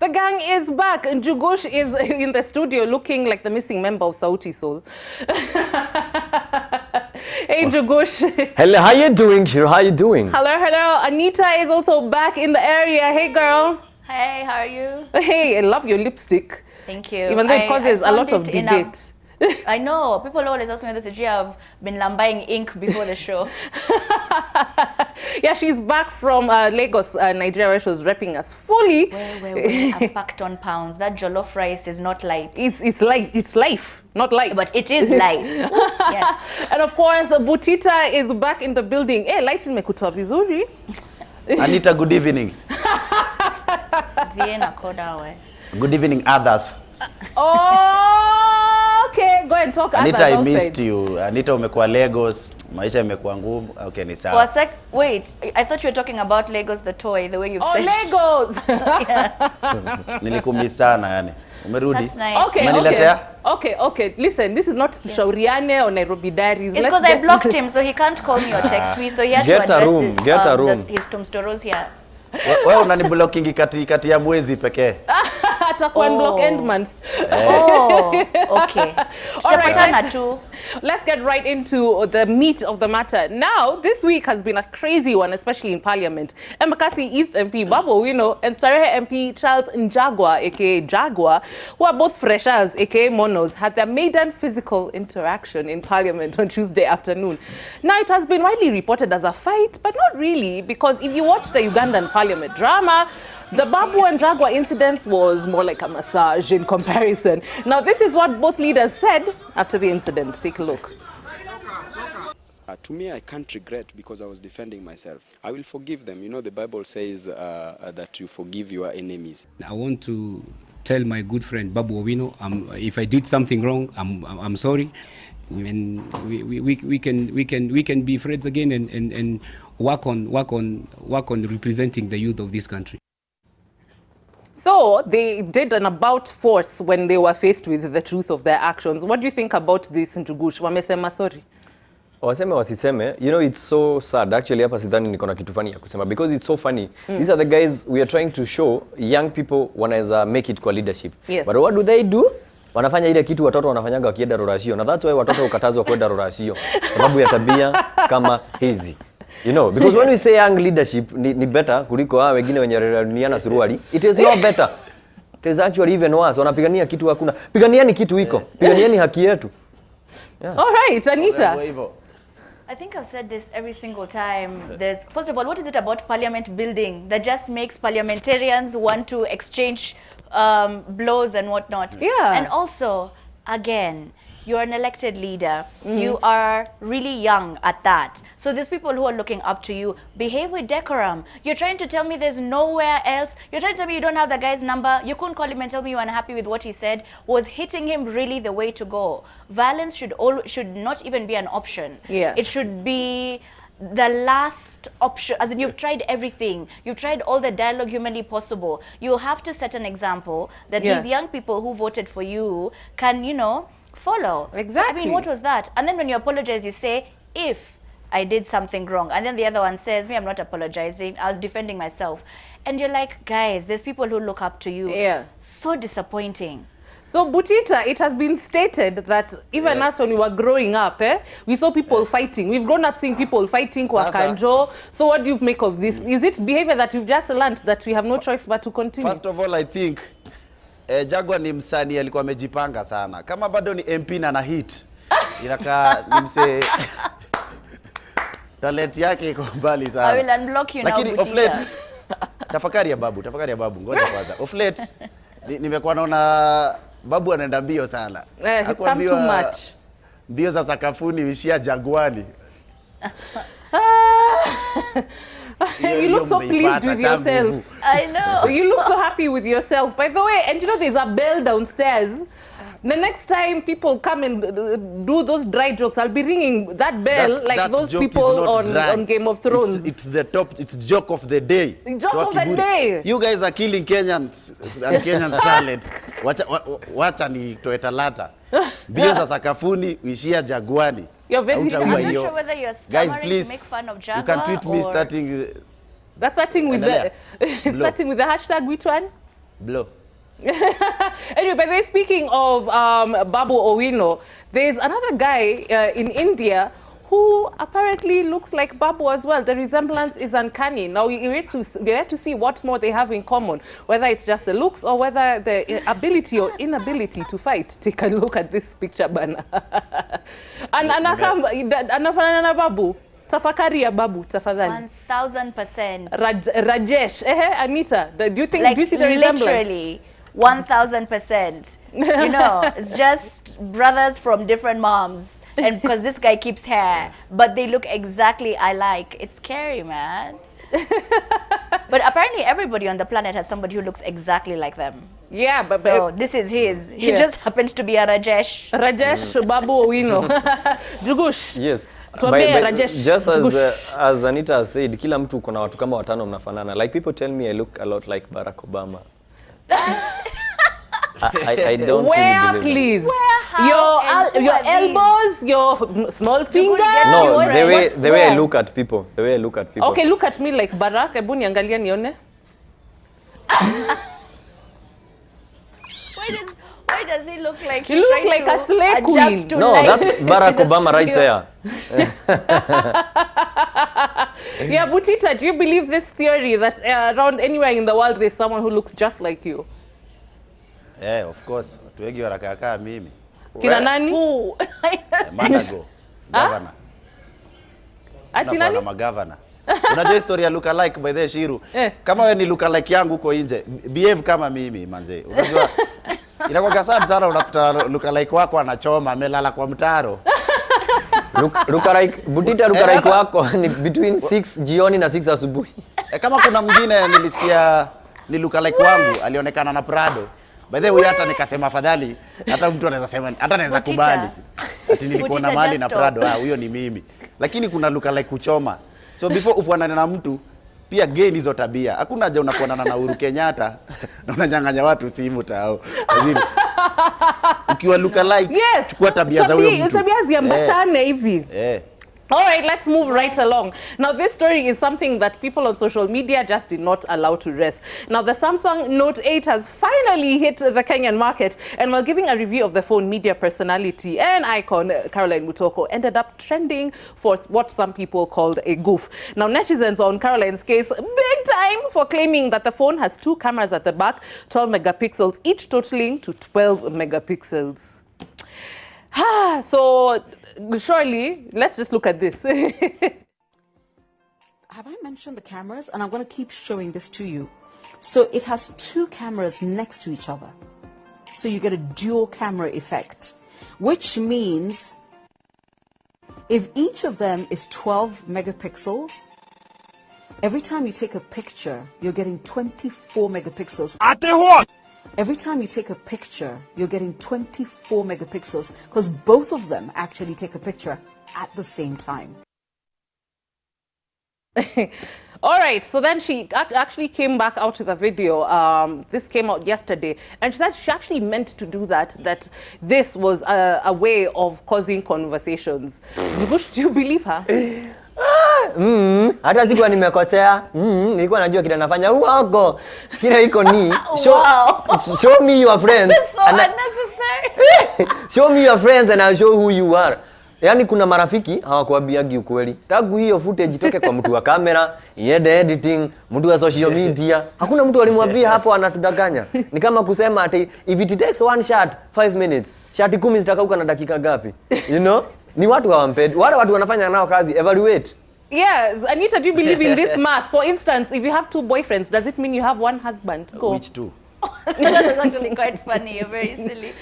the gang is back. Njugush is in the studio looking like the missing member of Sauti Sol. Hey, Njugush. Hello, how you doing, Ciru? How you doing? Hello, hello. Anita is also back in the area. Hey, girl. Hey, how are you? Hey, I love your lipstick. Thank you. Even though it causes a lot of debate. I know. People always ask me this. You have been lambuying ink before the show. Yeah, she's back from Lagos, Nigeria, where she was repping us fully. Wait. I've packed on pounds. That jollof rice is not light. It's life, not light. But it is life. Yes. And of course, Butita is back in the building. Hey, light imekutoa vizuri. Anita, good evening. Good evening, others. Oh, okay, go and talk. Anita, I missed you. Anita, umekuwa Lagos, maisha imekuwa ngumu. Okay, ni sawa. For a sec, wait. I thought you were talking about Lagos the toy, the way you've said. Oh, Lagos. Nilikumiss sana yani. Umerudi? That's nice. Okay. Listen, this is not to Shauriane or Nairobi Diaries. It's because I blocked him, so he can't call me or text me. So he had to address his tombstoros here. Wewe unaniblocking kati ya mwezi pekee. Atakuwa block end month. Oh, okay. Let's get right into the meat of the matter. Now, this week has been a crazy one, especially in Parliament. Embakasi East MP Babu Owino and Starehe MP Charles Njagwa, aka Jaguar, who are both freshers, aka Monos, had their maiden physical interaction in Parliament on Tuesday afternoon. Now, it has been widely reported as a fight, but not really, because if you watch the Ugandan Parliament drama, the Babu and Jaguar incident was more like a massage in comparison. Now, this is what both leaders said after the incident. Take a look. To me, I can't regret because I was defending myself. I will forgive them. You know, the Bible says that you forgive your enemies. I want to tell my good friend Babu Owino, if I did something wrong, I'm sorry. And we can be friends again and work on representing the youth of this country. So they did an about force when they were faced with the truth of their actions. What do you think about this, Njugush? Wamesema sorry? Waseme wasiseme, you know, it's so sad. Actually, hapa sidhani niko na kitu funny ya kusema because it's so funny. These are the guys we are trying to show young people wanaweza make it kwa leadership. Yes. But what do? Wanafanya ile kitu watoto wanafanyaga wakienda rorashio. Na that's why watoto ukatazwa kwenda rorashio sababu ya tabia kama hizi. You know, because when we say young leadership ni better kuliko hao wengine wenye raniana suruali, it is not better. It is actually even worse. Wanapigania kitu hakuna. Piganiani kitu iko. Piganiani haki yetu. Yeah. All right, Anita. I think I've said this every single time. First of all, what is it about parliament building that just makes parliamentarians want to exchange blows and whatnot? Yeah. And also, again, you're an elected leader. You are really young at that. So there's people who are looking up to you. Behave with decorum. You're trying to tell me there's nowhere else. You're trying to tell me you don't have the guy's number. You couldn't call him and tell me you were unhappy with what he said. Was hitting him really the way to go? Violence should not even be an option. Yeah. It should be the last option. As in, you've tried everything. You've tried all the dialogue humanly possible. You have to set an example that these young people who voted for you can, you know, follow. Exactly. So, I mean, what was that? And then when you apologize, you say, if I did something wrong. And then the other one says, me, I'm not apologizing. I was defending myself. And you're like, guys, there's people who look up to you. Yeah. So disappointing. So, Butita, it has been stated that even us when we were growing up, we saw people fighting. We've grown up seeing people fighting kwa kanjo. So what do you make of this? Is it behavior that you've just learned that we have no choice but to continue? First of all, I think Jaguar ni msanii alikuwa amejipanga sana. Kama bado ni MP na hit, inaka nimse talent yake iko mbali sana. I will unblock you now, lakini Butita. Of late, tafakari ya babu, ngoja kwanza. Of late, nimekuwa naona Babu anaenda mbio sana. He's come too much. Mbio za sakafuni wishia Jaguani. You look so pleased with yourself. I know. You look so happy with yourself. By the way, and you know there's a bell downstairs. The next time people come and do those dry jokes, I'll be ringing that bell that those people on Game of Thrones. It's joke of the day. Joke of the day. You guys are killing Kenyans and Kenyans talent. Wacha ni toetalata. Mbio za sakafuni wishia Jaguani. You're very I'm not sure whether you're stammering to make fun of Jaguar. You can tweet me starting that's starting with the starting with the hashtag which one? Blow. Anyway, by the way, speaking of Babu Owino, there's another guy in India who apparently looks like Babu as well. The resemblance is uncanny. Now, you get to see what more they have in common, whether it's just the looks or whether the ability or inability to fight. Take a look at this picture, bana. And anafanana Babu. Tafakari ya Babu, tafadhali. 1000%. Rajesh. Anita, do you see the resemblance? Literally. 1000%. You know, it's just brothers from different moms. And because this guy keeps hair, but they look exactly alike. It's scary, man. But apparently everybody on the planet has somebody who looks exactly like them. Yeah, but so this is his. He just happens to be a Rajesh. Rajesh Babu Owino. Jugush. Yes. Rajesh. Just as Anita said, kila mtu kuna watu kama watano mnafanana. Like people tell me I look a lot like Barack Obama. I don't Where, really please? Where, how, your elbows, your small finger. No, the way I look at people. The way I look at people. Okay, look at me like Barack. Ebu niangalia nione. Why does he look like You look like a slave queen. No, that's Barack Obama right there. Yeah, Butita, do you believe this theory that around anywhere in the world there's someone who looks just like you? Yeah, of course. Watu wengi wanakaa mimi. Kina nani? Manago. Governor. Ati nani? Na governor. Unajua historia ya Lookalike by the Ciru. Kama wewe ni Lookalike yangu huko nje, behave kama mimi manze. Unajua inakuwa sad sana unakuta Lookalike wako anachoma amelala kwa mtaro. Lookalike, Butita Lookalike wako ni between 6 jioni na 6 asubuhi. Kama kuna mwingine nilisikia ni Lookalike wangu alionekana na Prado. By the way, hata nikasema afadhali hata mtu anaweza sema hata anaweza kubali ati nilikuwa na mali na Prado, huyo ni mimi. Lakini kuna Lookalike kuchoma. So before ufuanane na mtu pia gain hizo tabia. Hakuna haja unafuanana na Uhuru Kenyatta na unanyang'anya watu simu tao. Ukiwa Lookalike, chukua tabia za huyo mtu. Tabia ziambatane hivi. All right, let's move right along. Now, this story is something that people on social media just did not allow to rest. Now, the Samsung Note 8 has finally hit the Kenyan market, and while giving a review of the phone, media personality and icon Caroline Mutoko ended up trending for what some people called a goof. Now, netizens were on Caroline's case big time for claiming that the phone has 2 cameras at the back, 12 megapixels, each totaling to 12 megapixels. So, surely, let's just look at this. Have I mentioned the cameras? And I'm going to keep showing this to you. So it has 2 cameras next to each other. So you get a dual camera effect, which means if each of them is 12 megapixels, every time you take a picture, you're getting 24 megapixels. Every time you take a picture, you're getting 24 megapixels because both of them actually take a picture at the same time. All right, so then she actually came back out with a video. This came out yesterday, and she said she actually meant to do that this was a way of causing conversations. Do you believe her? Hata sikuwa nimekosea. Nilikuwa najua kile nafanya uongo. Kile iko ni show me your friends. That's so unnecessary. Show me your friends and I'll show who you are. Yaani kuna marafiki hawakuambiagi ukweli. Tangu hiyo footage itoke kwa mtu wa kamera, iende editing, mtu wa social media. Hakuna mtu alimwambia hapo anatudanganya. Ni kama kusema ati if it takes one shot 5 minutes, shot 10 zitakauka na dakika ngapi? You know? Ni watu hawampedi. Wale watu wanafanya nao kazi, evaluate. Yes, Anita, do you believe in this math? For instance, if you have 2 boyfriends, does it mean you have 1 husband? Go. Which 2? That is actually quite funny. You're very silly.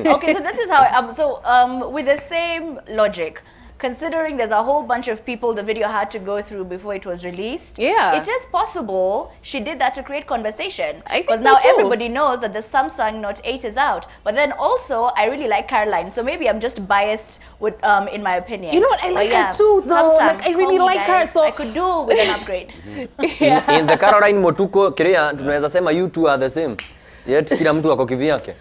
Okay, so this is how with the same logic, considering there's a whole bunch of people the video had to go through before it was released, it is possible she did that to create conversation. Because now everybody knows that the Samsung Note 8 is out. But then also, I really like Caroline, so maybe I'm just biased with in my opinion. You know what? I like her too, though. Samsung, like, I really like her. So I could do with an upgrade. In the Caroline Motuko Korea, tunaweza sema you two are the same. Yet kila mtu ako kivyake.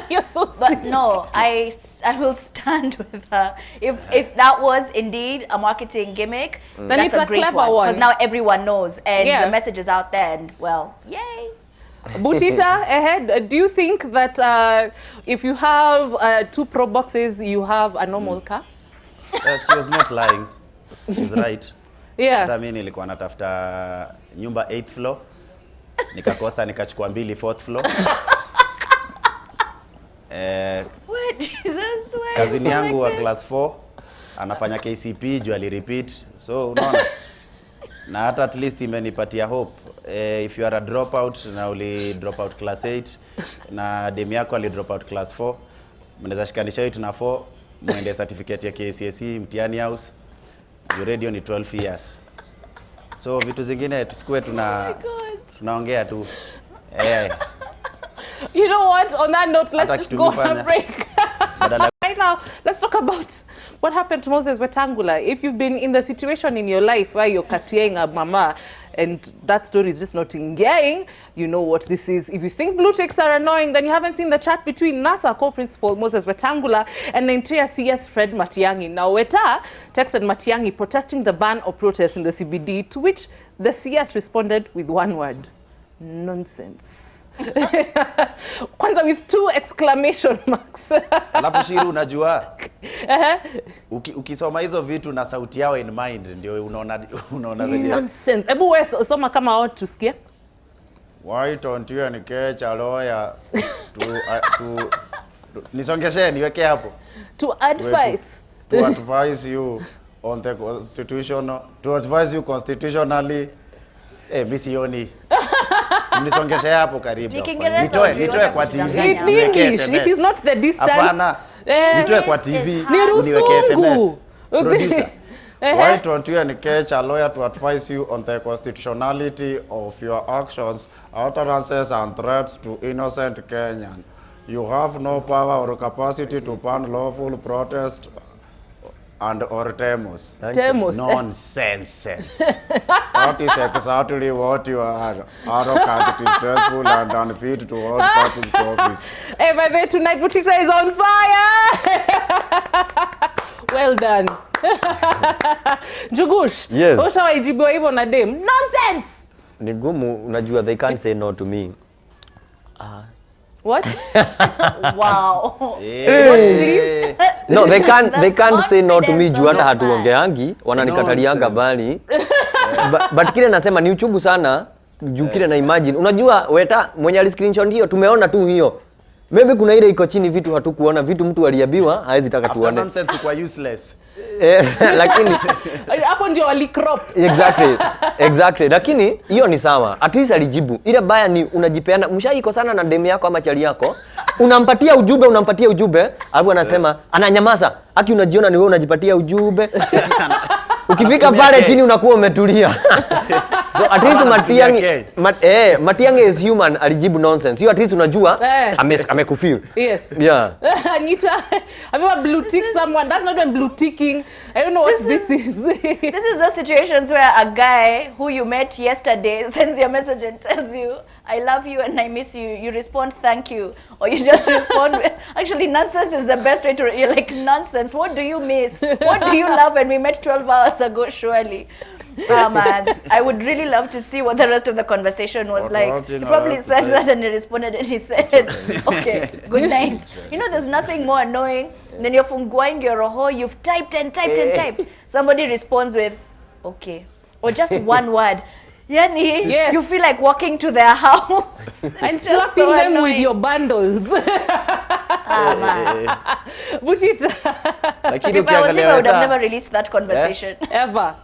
You're so But no, I will stand with her. If that was indeed a marketing gimmick, then it's a great clever one. one. Because now everyone knows and the message is out there and well, yay. Butita, ahead. Do you think that if you have 2 Pro Boxes, you have a normal car? She was not lying. She's right. Yeah. Hata mimi nilikuwa natafuta nyumba 8th floor. Nikakosa nikachukua 2 4th floor. What Jesus? Why? Kazini yangu wa class 4 anafanya KCP juu alirepeat. So unaona. Na hata at least imenipatia hope. If you are a dropout na uli drop out class 8 na demu yako ali drop out class 4, mnaweza shikanisha 8 na 4, muende certificate ya KCSE mtihani house. You radio ni 12 years. So vitu zingine tusikue tunaongea tu. You know what? On that note, let's just go on a break. Right now, let's talk about what happened to Moses Wetangula. If you've been in the situation in your life where you're katieng a mama and that story is just not engaging, you know what this is. If you think blue ticks are annoying, then you haven't seen the chat between NASA co-principal Moses Wetangula and the entire CS Fred Matiang'i. Now, Weta texted Matiang'i protesting the ban of protests in the CBD, to which the CS responded with one word: nonsense. Kwanza with 2 exclamation marks. Alafu Ciru, unajua ukisoma hizo vitu na sauti yao in mind ndio unaona venye nonsense. Ebu wewe soma kama wao tusikie. Why don't you engage a lawyer to nisongeshe niweke hapo To advise you on the constitutional, to advise you constitutionally. Misioni. Nisongeshe hapo karibu. Nitoe kwa TV. It English. It is not the distance. Hapana. Nitoe kwa TV. Niweke SMS. Producer. Why don't you engage a lawyer to advise you on the constitutionality of your actions, utterances and threats to innocent Kenyan? You have no power or capacity to ban lawful protest and or demos. Nonsense. That is exactly what you are. Arrogant, disgraceful and unfit to hold public office. Hey, by the way, tonight Butita is on fire. Well done. Jugush. Yes. Ushawaijibiwa hivyo na dem. Nonsense. Ni gumu, unajua they can't say no to me. What? Wow. Hey. No, they can't say no to me juu hata hatuongeangi, wananikatalianga bali. But kile nasema ni uchungu sana juu kile na imagine. Unajua Weta mwenye ali screenshot hiyo tumeona tu hiyo. Maybe kuna ile iko chini vitu hatukuona, vitu mtu aliambiwa hawezi taka tuone. After nonsense kwa useless. Lakini hapo ndio wali crop. Exactly. Lakini hiyo ni sawa. At least alijibu. Ile baya ni unajipeana, mshaiko sana na demu yako ama chali yako. Unampatia ujumbe, alafu anasema ananyamaza. Haki unajiona ni wewe unajipatia ujumbe. Ukifika pale chini unakuwa umetulia. So at least Matiang'i is human, alijibu nonsense. You at least unajua amekufeel. Yes. Yeah. Anita, have you ever blue tick someone? That's not even blue ticking. I don't know what this is. This is those situations where a guy who you met yesterday sends you a message and tells you, I love you and I miss you. You respond, thank you. Or you just respond with, actually, nonsense is the best way to, you're like, nonsense, what do you miss? What do you love when we met 12 hours ago, surely? Man, I would really love to see what the rest of the conversation was like. He probably said that and he responded and he said, okay, good night. You know, there's nothing more annoying than you're from going your roho, you've typed and typed and typed. Somebody responds with, okay. Or just one word. Yani, yes. You feel like walking to their house and slapping so them with your bundles. Butita. If I was him, I would have never released that conversation. Ever.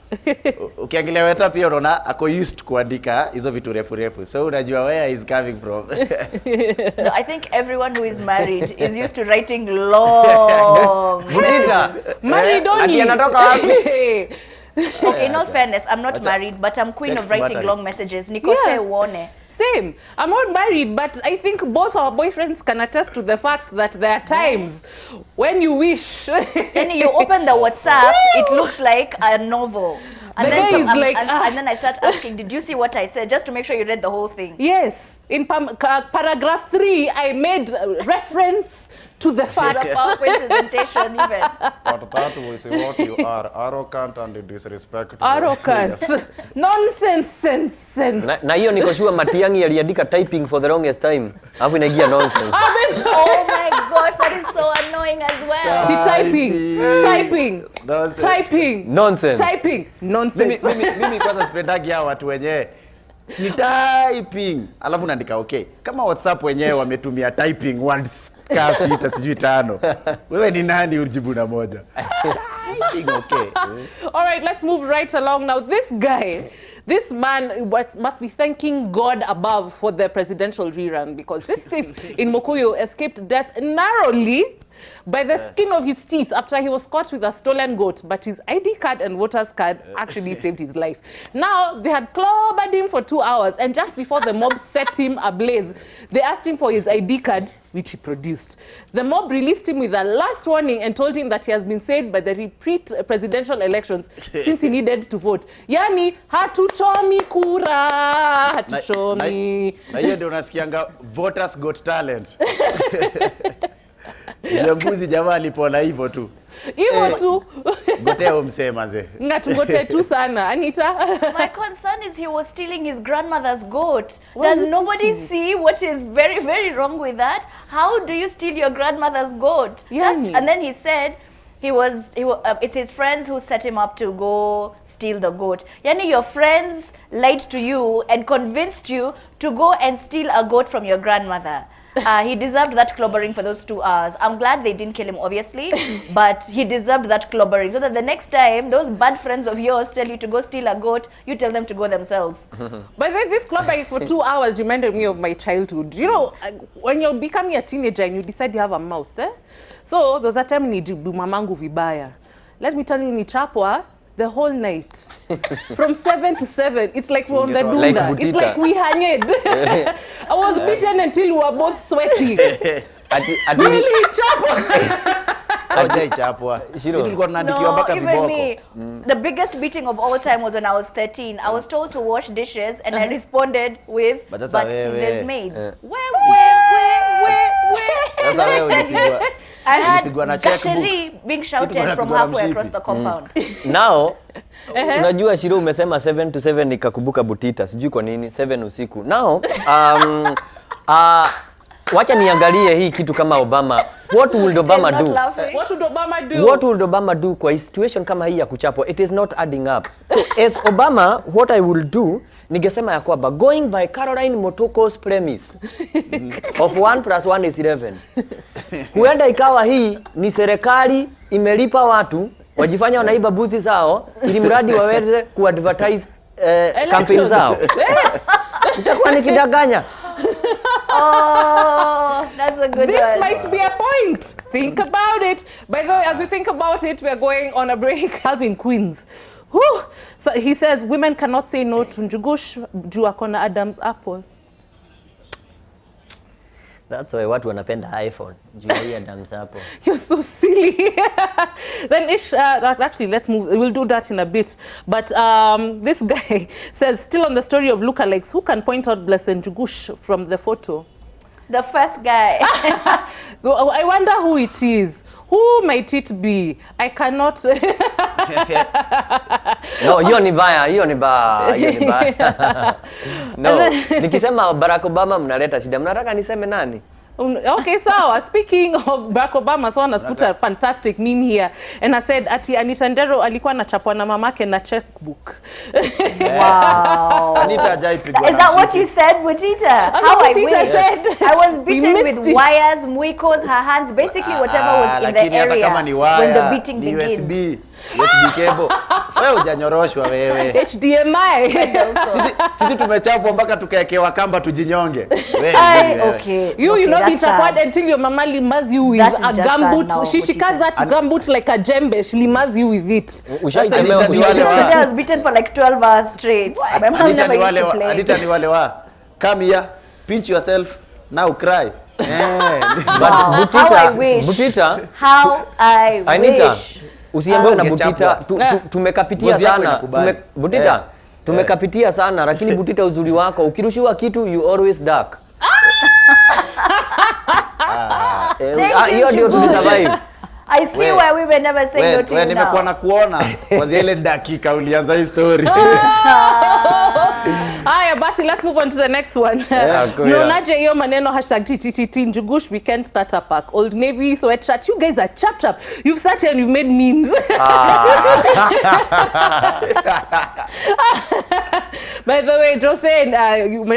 Ukiangalia Weta pia unaona ako used kuandika hizo vitu refu. So unajua where he's coming from. No, I think everyone who is married is used to writing long. Butita. Married only. Ati anatoka wapi? Okay, in all fairness, I'm not married, but I'm queen of writing long messages. Nikose uone. Same. I'm not married, but I think both our boyfriends can attest to the fact that there are times when you wish. Then you open the WhatsApp, it looks like a novel. And then I start asking, did you see what I said? Just to make sure you read the whole thing. Yes. In paragraph 3, I made reference to the facts. It's a PowerPoint presentation even. But that was what you are, arrogant and disrespectful. Arrogant. Nonsense. Na hiyo niko sure Matiang'i aliandika typing for the longest time. Hapo inaingia nonsense. Oh my gosh, that is so annoying as well. Typing. Nonsense. Mimi kwanza sipendagi hao watu wenyewe. Ni typing. Alafu naandika okay. Kama WhatsApp wenyewe wametumia typing words kasi 6 sijui 5. Wewe ni nani ujibu na moja? Typing okay. All right, let's move right along now. This man must be thanking God above for the presidential rerun, because this thief in Mukuyu escaped death narrowly by the skin of his teeth after he was caught with a stolen goat, but his ID card and voter's card actually saved his life. Now, they had clobbered him for 2 hours, and just before the mob set him ablaze, they asked him for his ID card, which he produced. The mob released him with a last warning and told him that he has been saved by the repeat presidential elections since he needed to vote. Yani, hatuchomi kura, hatuchomi. Na hiyo ndio unasikianga voters got talent. Mbuzi jamaa alipona hivyo tu. Hivyo tu. Goteo msema ze. Ngatugote tu sana. Anita? My concern is he was stealing his grandmother's goat. Does nobody see what is very, very wrong with that? How do you steal your grandmother's goat? And then he said it's his friends who set him up to go steal the goat. Yani, your friends lied to you and convinced you to go and steal a goat from your grandmother. He deserved that clobbering for those 2 hours. I'm glad they didn't kill him, obviously, but he deserved that clobbering, so that the next time those bad friends of yours tell you to go steal a goat, you tell them to go themselves. By the way, this clobbering for 2 hours reminded me of my childhood. You know, when you're becoming a teenager and you decide you have a mouth, So there's a time nijibu mamangu vibaya. Let me tell you, nichapwa the whole night. From 7 to 7. It's like we're on the dunda. Like it's like we hanged. I was beaten until we were both sweaty. Really chapwa. Chapwa. Tulikuwa tunaandikiwa mpaka viboko. The biggest beating of all time was when I was 13. I was told to wash dishes and I responded with, but there's maids. Where? Sasa wewe I had Gasheri being shouted from halfway across the compound. Now, unajua Ciru umesema 7 to 7 nikakumbuka Butita. Sijui kwa nini 7 usiku. Now, wacha niangalie hii kitu kama Obama. What would Obama do? What would Obama do kwa situation kama hii ya kuchapwa? It is not adding up. So as Obama, what I will do, ningesema ya kwamba going by Caroline Motoko's premise of 1 + 1 is 11. Huenda ikawa hii ni serikali imelipa watu wajifanya wanaiba buzi zao ili mradi waweze kuadvertise campaign zao. Itakuwa nikidanganya. Oh, that's a good This one. might be a point. Think about it. By the way, as we think about it, we are going on a break. Calvin Queens. Whew. So he says women cannot say no to Njugush juu akona Adam's apple. That's why watu wanapenda iPhone. Juu ya Adam's apple. You're so silly. Then actually, let's move. We'll do that in a bit. But this guy says, still on the story of lookalikes, who can point out Blessed Njugush from the photo? The first guy. I wonder who it is. Who might it be? I cannot. No, hiyo ni baya. No, nikisema Barack Obama mnaleta shida. Mnataka niseme nani? Okay, so speaking of Barack Obama, someone has put a fantastic meme here, and I said ati Anita Ndero alikuwa anachapwa na mamake na checkbook. Wow. Anita hajaipigwa. Is that what you said, Butita? How I wish. I was beaten with wires, muikos, her hands, basically whatever was in the area when the beating begins. USB cable. Wewe hujanyoroshwa wewe. HDMI. Sisi tumechapwa mpaka tukaekewa kamba tujinyonge. Okay. You not be chapwad until your mama limas you with a gumboot. She carries that gumboot like a jembe. She limas you with it. I was beaten for like 12 hours straight. My mom never used to play. Anita ni wale wa. Come here, pinch yourself, now cry. But Butita, how I Anita, wish. usiambiwe na Butita, tumekapitia sana. Butita, tumekapitia sana, lakini Butita uzuri wako, ukirushiwa kitu you always duck. Hiyo ndio tulisurvive. I see why women never say no to you nimekuwa now. na kuona kwanza ile dakika ulianza hii story. Haya basi, let's move on to the next one. Mnaonaje hiyo maneno #TTTT Njugush weekend starter pack, Old Navy sweatshirt? You guys are chap. You've sat here and you've made memes. By the way, Jose,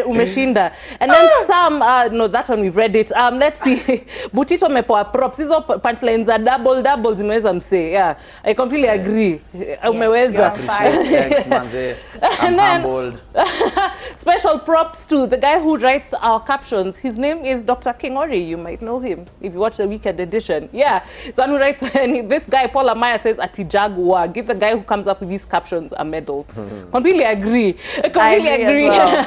umeshinda. And then some, no, that one we've read it. Let's see. Butito mepoa props. Hizo punchlines are double zimeweza mse. Yeah, I completely agree. Umeweza. Thanks manze. I'm humbled. Special props to the guy who writes our captions. His name is Dr. Kingori. You might know him if you watch the weekend edition. Yeah, so one who writes, and this guy, Paul Amaya, says, Ati Jaguar. Give the guy who comes up with these captions a medal. Completely agree. Completely agree. Well.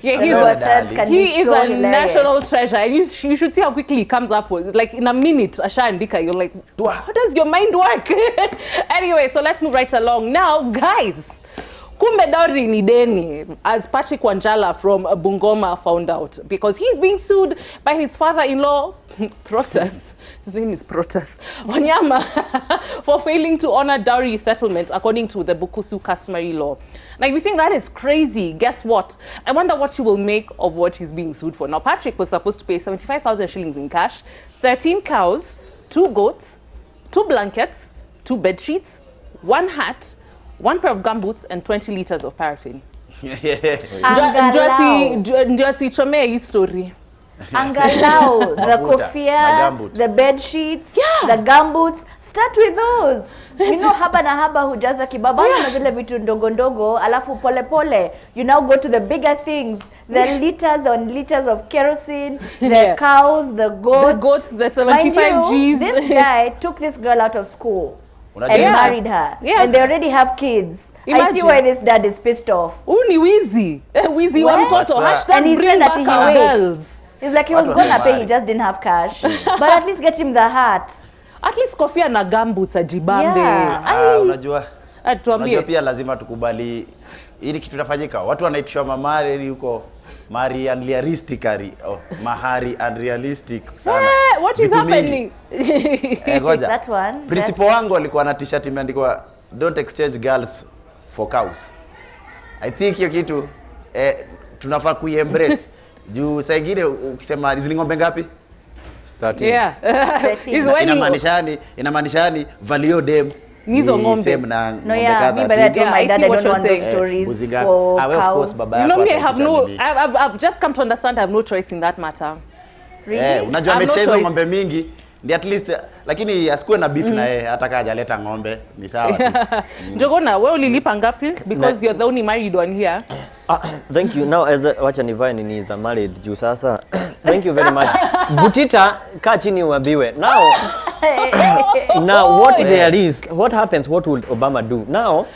Yeah, he is a national treasure. And you should see how quickly he comes up with, like in a minute, Ashandika, you're like, how does your mind work? Anyway, so let's move right along. Now, guys, kumbe dowry ni deni, as Patrick Wanjala from Bungoma found out, because he's being sued by his father-in-law, Protas. His name is Protas Aoyama, for failing to honor dowry settlement according to the Bukusu customary law. Now, if you think that is crazy, guess what? I wonder what you will make of what he's being sued for. Now, Patrick was supposed to pay 75,000 shillings in cash, 13 cows, 2 goats, 2 blankets, 2 bed sheets, 1 hat, 1 pair of gumboots, and 20 liters of paraffin. Ndio sichomea hii story. Angalau, the kofia, the bed sheets, the gumboots, start with those. You know, haba na haba hujaza kibaba na zile vitu ndogo ndogo, alafu pole pole. You now go to the bigger things, the liters on liters of kerosene, the cows, the goats, the 75 Gs. This guy took this girl out of school and married her, and they already have kids. Imagine. I see why this dad is pissed off. Ni wizi. Wizi wa mtoto. And he said that he waits. He's like, he was gonna pay, he just didn't have cash. But at least get him the hat. At least kofia na gumboots ajibambe. Unajua pia lazima tukubali ili kitu kinafanyika. Watu wanaitishwa mamari huko Mari unrealistically. Mahari unrealistic sana. What is happening? Goja. That one. Principal wangu alikuwa na t-shirt imeandikwa don't exchange girls for cows. I think hiyo kitu tunafaa kuiembrace. Juu saa ingine ukisema hizi ng'ombe ngapi? 13. Yeah. Inamaanisha ni value dem nizo ng'ombe. Same na no, yeah, me, but I told my dad I don't want those stories for cows. Of course, baba you know me, I've just come to understand I have no choice in that matter. Really? Unajua amecheza ng'ombe mingi ndi at least, lakini asikuwe na beef na yeye hata kaja leta ng'ombe ni sawa tu. Njogona, wewe ulilipa ngapi? Because you're the only married one here. Thank you. Now as wacha nivae nini za married juu sasa. Thank you very much. Butita, kaa chini uambiwe. Now what happens, what will Obama do? Now,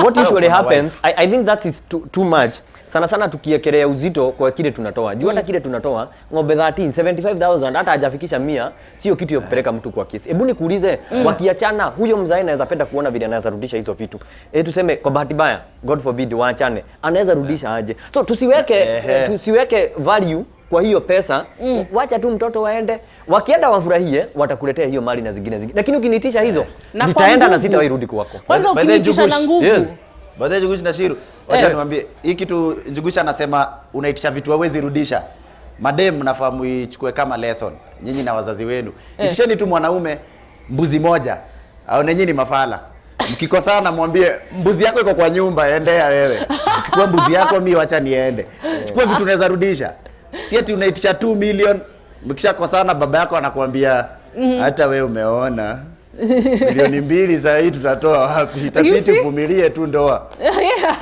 what usually happens, I think that is too much. Sana tukiekelea uzito kwa kile tunatoa. Juu hata kile tunatoa, ng'ombe 75,000 hata hajafikisha 100, sio kitu ya kupeleka mtu kwa kesi. Hebu nikuulize, wakiachana huyo mzae anaweza penda kuona vile anaweza rudisha hizo vitu. Tuseme kwa bahati mbaya, God forbid waachane, anaweza rudisha aje? So tusiweke value kwa hiyo pesa, wacha tu mtoto waende, wakienda wafurahie, watakuletea hiyo mali na zingine. Lakini ukinitisha hizo, nitaenda na sitawahi rudi kwako. Kwanza ukinitisha na nguvu. Yes. Baadaye Njugush na Ciru, wacha niwaambie, hii kitu Njugush anasema unaitisha vitu hawezi rudisha. Madem mnafahamu ichukue kama lesson, nyinyi na wazazi wenu. Itisheni tu mwanaume mbuzi moja, aone nyinyi mafala. Mkikosana mwambie mbuzi yako iko kwa nyumba, endea wewe. Chukua mbuzi yako, mimi wacha niende. Chukua vitu unaweza rudisha. Si eti unaitisha 2 million, mkishakosana baba yako anakuambia hata wewe umeona milioni 2 sasa hii tutatoa wapi? Itabidi vumilie tu ndoa.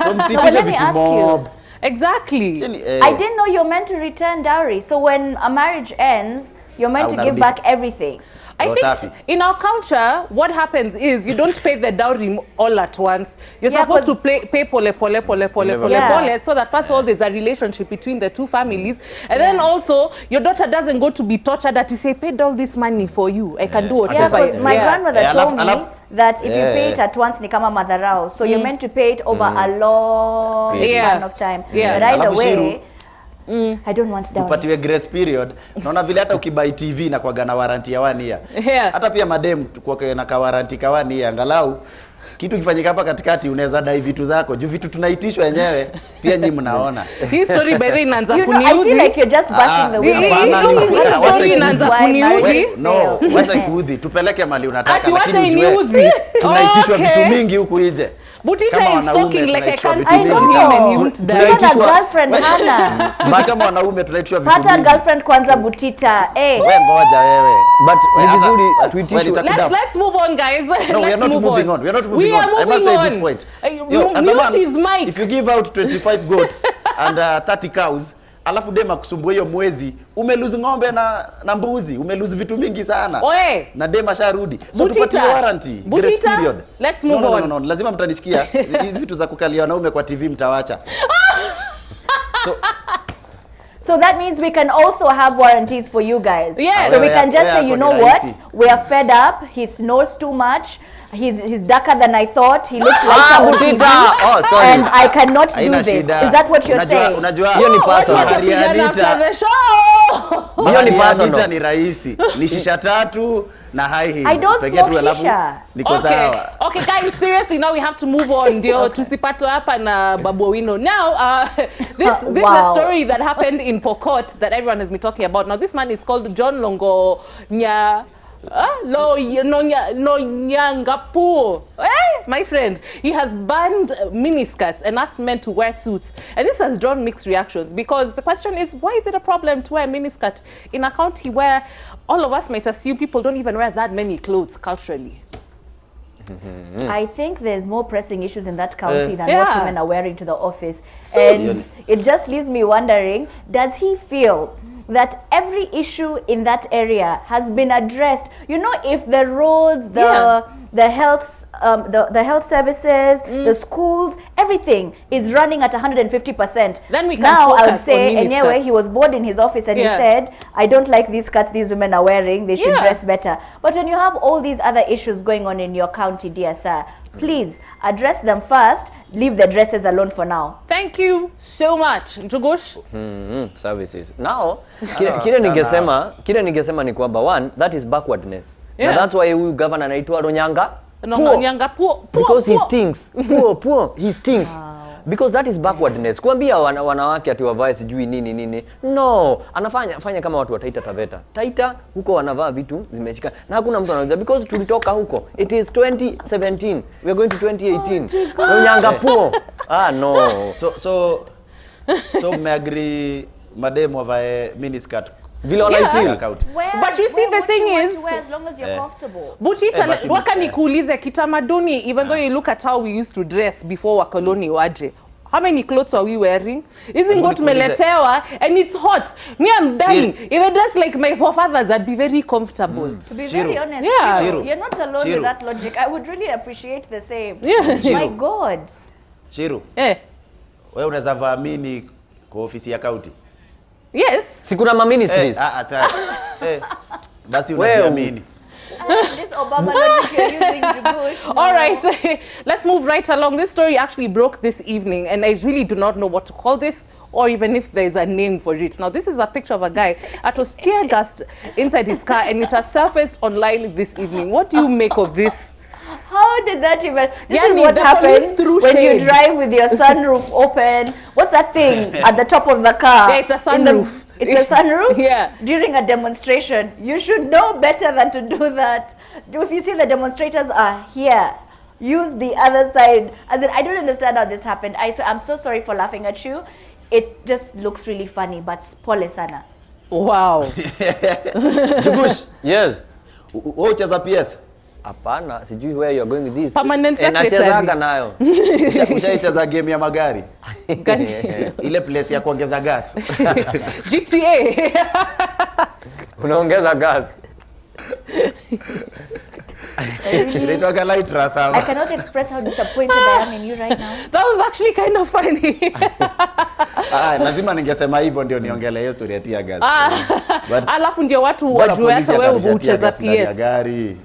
So msitishe vitu mob. Exactly. I didn't know you're meant to return dowry. So when a marriage ends, you're meant to give back everything. I think in our culture, what happens is you don't pay the dowry all at once. You're supposed to pay pole, so that first of all there's a relationship between the two families, and then also your daughter doesn't go to be tortured that you say paid all this money for you. I can do whatever. My grandmother told me that if you pay it at once ni kama madharau, so you're meant to pay it over a long span of time. But either way, I don't want down. Tupatiwe grace period. Naona vile hata ukibuy TV na kwa na warranty ya 1 year. Yeah. Hata pia madem kwa na ka warranty ka 1 year angalau kitu kifanyika hapa katikati unaweza dai vitu zako. Juu vitu tunaitishwa yenyewe pia nyinyi mnaona. Hii story by the way inaanza I kuniudhi. feel like you're just bashing the women. Hii story inaanza kuniudhi. No, wacha kuudhi. Tupeleke mali unataka Ati wacha lakini iniudhi. tunaitishwa Okay. vitu mingi huku nje. Butita Kama is wanaume talking like I tunaitishwa can't vitu fit on mingi. him and you won't die. You're a girlfriend, Hannah. Sisi kama wanaume tunaitishwa vitu Pata mingi. girlfriend kwanza Butita. Hey. Wewe ngoja wewe. But ni Hata- vizuri wewe tuitishwe. nitakuda- Let's move on, guys. No, we are Let's not move moving on. We are not moving We on. are I must moving say on. this point. Mute as a man, his mic. if you give out 25 goats and 30 cows, alafu dema kusumbua hiyo mwezi, umelose ng'ombe na mbuzi, umelose vitu mingi sana. Oe. Na dema sharudi. So Butita. tupatie warranty, grace Butita, period. let's move on. No, lazima mtanisikia. Hizi vitu za kukalia wanaume kwa TV mtawacha. So that means we can also have warranties for you guys. Yes. So we can just Where say, you ako know ni what? rahisi. We are fed up. He snores too much. He's darker than I thought. He looks like Butita. Oh, sorry. and I cannot do Haina this. shida. Is that what you're saying? Unajua Hiyo ni personal. Watu watapigana after the show. Hiyo ni personal. Anita ni rahisi. Ni shisha tatu na high heel. I don't Peke smoke tu alafu shisha. niko Okay. sawa. Okay, guys, seriously, now we have to move on. Ndio tusipatwe hapa na Babu Owino. Now, this is a Wow. story that happened in Pokot that everyone has been talking about. Now, this man is called John Longo Nyangapu. My friend, he has banned miniskirts and asked men to wear suits. And this has drawn mixed reactions because the question is, why is it a problem to wear a miniskirt in a county where all of us might assume people don't even wear that many clothes culturally? I think there's more pressing issues in that county than what Yeah. women are wearing to the office. Suits. And it just leaves me wondering, does he feel that every issue in that area has been addressed? You know, if the roads, the health services, the schools, everything is running at 150%. Then we can now I would focus say, on anyway, miniskirts. he was bored in his office and Yeah. he said, I don't like these skirts these women are wearing. They should Yeah. dress better. But when you have all these other issues going on in your county, dear sir, please address them first. Leave the dresses alone for now. Thank you so much. Njugush? Services. Now, kile ningesema ni kwamba one, that is backwardness. Yeah. Na that's why huyu governor anaitwa Ronyanga. Nyanga poor. Because he stinks. Poor. He stinks. Because that is backwardness. Kuambia wanawake ati wavae sijui nini. No, fanya kama watu wa Taita Taveta. Taita huko wanavaa vitu zimeshika. Na hakuna mtu anaweza because tulitoka huko. It is 2017. We are going to 2018. Ronyanga poor. No. So mmeagree mademu wavae miniskirt. Vile wanaifeel. But you see, the thing is, as long as you're comfortable. Butita, basi waka ni- nikuulize kitamaduni, even though you look at how we used to dress before wakoloni waje. How many clothes are we wearing? Isn't Hebu what nikuulize. meletewa and it's hot. Me, I'm dying. See- If I dress like my forefathers, I'd be very comfortable. To be Chiru. very honest, Yeah. Chiru, Chiru. you're not alone Chiru. with that logic. I would really appreciate the same. Yeah. My Chiru. God. Chiru, Eh. wewe unaweza vaa mini kwa ofisi ya county? Yes. Si kuna ma ministries. Basi unajiamini. This Obama logic you're using, Jugush. No. All right, let's move right along. This story actually broke this evening, and I really do not know what to call this, or even if there's a name for it. Now, this is a picture of a guy that was tear gassed inside his car, and it has surfaced online this evening. What do you make of this? How did that even? This Yani, is what the police happens threw when shade. you drive with your sunroof open. What's that thing at the top of the car? Yeah, it's a In the- sunroof. It's a sunroof? Yeah. During a demonstration. You should know better than to do that. If you see the demonstrators are here, use the other side. As in, I don't understand how this happened. I'm so sorry for laughing at you. It just looks really funny, but pole sana. Wow. Jugush, Yes. wewe ucheza PS? Hapana, sijui where you are going with this. Permanent secretary. Nachezaga nayo. Ushaicheza game ya magari? Ile place ya kuongeza gas. GTA. Unaongeza gas. Inaitwaga lightra I sama. cannot express how disappointed I am in you right now. That was actually kind of funny. Lazima ningesema hivyo ndio niongelee hiyo story ya tear gas. But Alafu ndio watu mbona wajue hata polisi wewe atarusha tear ucheza gas ndani ya PS. gari?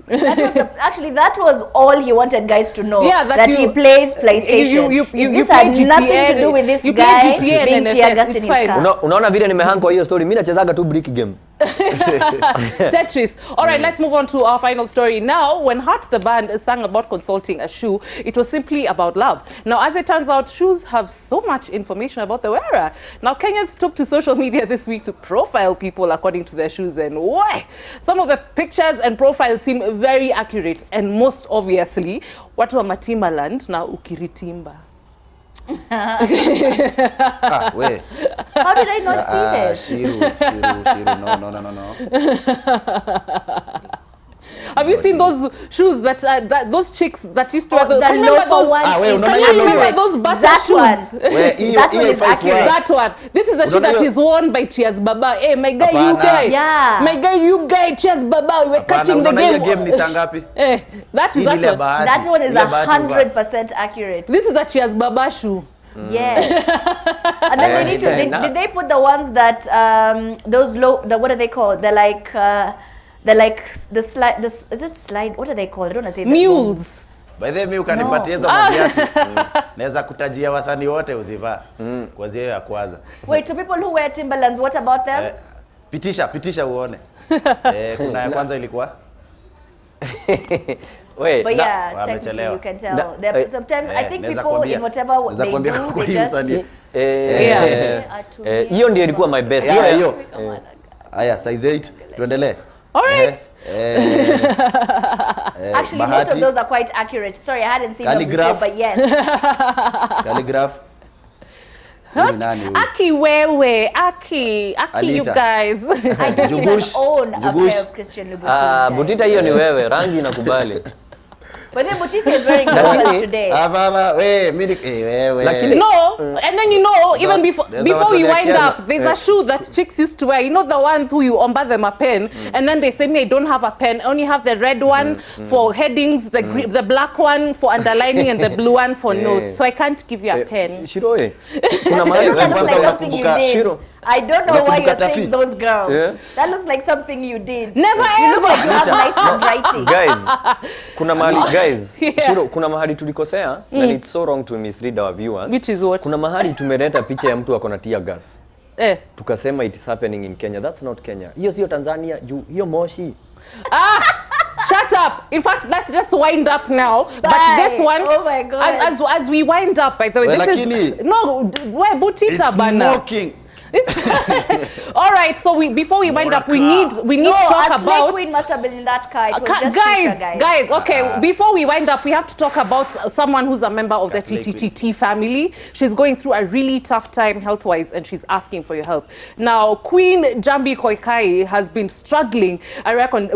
Actually, that was all he wanted guys to know. Yeah, that that you- he plays PlayStation. you This play had nothing GTA, to do with this you play guy GTA being and tear NFS, gassed in it's his fine. car. Unaona vile nimehang kwa hiyo story, mimi nachezaga tu brick game. Tetris. All right, let's move on to our final story. Now, when Heart the band sang about consulting a shoe, it was simply about love. Now, as it turns out, shoes have so much information about the wearer. Now, Kenyans took to social media this week to profile people according to their shoes, and why? Some of the pictures and profiles seem very accurate, and most obviously, watu wa Timberland na ukiritimba. We. How did I not see this? Ciru. No. Have you seen those shoes that those chicks that used to wear The can you remember loafer those? one. unaona Can hiyo you remember loafer? those butter That shoes? one. We, hiyo That one is haifai accurate. kuwa. That one. This is a shoe Unaona that hiyo- is worn by Cheers Baba. Hey, my guy, you Hapana. guy. Yeah. My guy, you guy, Cheers Baba. We're Hapana, catching the unaona hiyo game. game ni saa ngapi? Eh, that Hii is ni that ile one. bahati. That one is Ile bahati 100% accurate. This is a Cheers Baba shoe. Yes. And then they need to. Did they put the ones that those low? What are they called? They're like the slide. Is it slide? What are they called? I don't want to say that. Mules. By the way, mimi ukanipatia hizo maviatu. Naweza kutajia wasanii wote uzivaa. Kuanzia hiyo ya kwanza. Wait, so people who wear Timberlands, what about them? Pitisha uone. Kuna ya kwanza ilikuwa Wait, But na- yeah, technically wamechelewa. you can tell. Na- Sometimes I think naweza people kuambia- in whatever naweza they kuambia do, kwa they hii just msanii. hiyo ndio ilikuwa my best. Yeah, hiyo. Come on. Haya, size 8. Tuendelee. All right. Actually, most Bahati. of those are quite accurate. Sorry, I hadn't seen them before, Calligraph. but yes. Calligraph. Huyu ni nani huyu? Aki wewe, Aki, you Anita. guys. I don't even Jugush. own a Jugush. pair of Christian Louboutins. Butita hiyo ni wewe, rangi inakubali. But then Butita is wearing Lakini- Loafers today. Hapana, mimi wewe. Lakini- No, and then you know, even before there's before a we watu wind wakiana. up, there's a shoe that chicks used to wear. You know the ones who you omba them a pen, and then they say me I don't have a pen. I only have the red one for headings, the black one for underlining, and the blue one for notes. So I can't give you a pen. Shiroe. Kuna mahali That looks kwanza like something you unakumbuka did. Shiro. I don't know why Unakumbuka you're saying Tafi? those girls. Yeah. That looks like something you did. Never You look ever. like you have nice handwriting. Guys, kuna mahali guys, Yeah. Shiro, kuna mahali tulikosea and it's so wrong to mislead our viewers. Which is what? Kuna mahali tumeleta picha ya mtu akona tear gas. Eh. Tukasema it is happening in Kenya. That's not Kenya. Hiyo sio Tanzania, juu hiyo Moshi. Shut up. In fact, let's just wind up now. But Bye. this one, Oh my God. as we wind up, by the way, Well, this lakini- is no. Where Butita It's bana? smoking. All right. So before we wind up, we need No, to talk a slay about. queen must have been in that car. It was just Guys, Shisha, guys, okay. Before we wind up, we have to talk about someone who's a member of the Slay queen. TTTT family. She's going through a really tough time health-wise, and she's asking for your help. Now, Queen Jambi Koikai has been struggling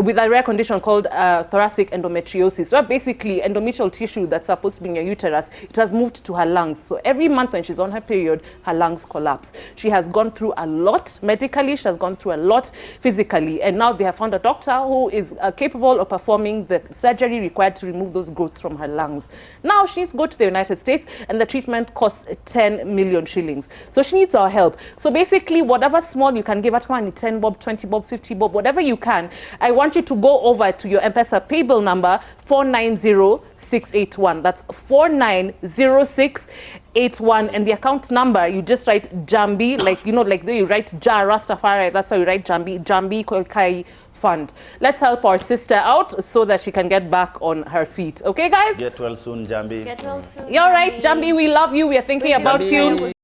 with a rare condition called thoracic endometriosis, where basically endometrial tissue that's supposed to be in your uterus, it has moved to her lungs. So every month when she's on her period, her lungs collapse. She has gone through a lot medically, she has gone through a lot physically, and now they have found a doctor who is capable of performing the surgery required to remove those growths from her lungs. Now she needs to go to the United States, and the treatment costs 10 million shillings. So she needs our help. So basically, whatever small you can give her, 10 bob, 20 bob, 50 bob, whatever you can, I want you to go over to your M-Pesa pay bill number 490681. That's 490681, and the account number, you just write Jambi, like you know, like you write Ja Rastafari. That's how you write Jambi Koikai Fund. Let's help our sister out so that she can get back on her feet. Okay, guys? Get well soon, Jambi. Get well soon. You're right, Jambi. We love you. We are thinking about Jambi. you.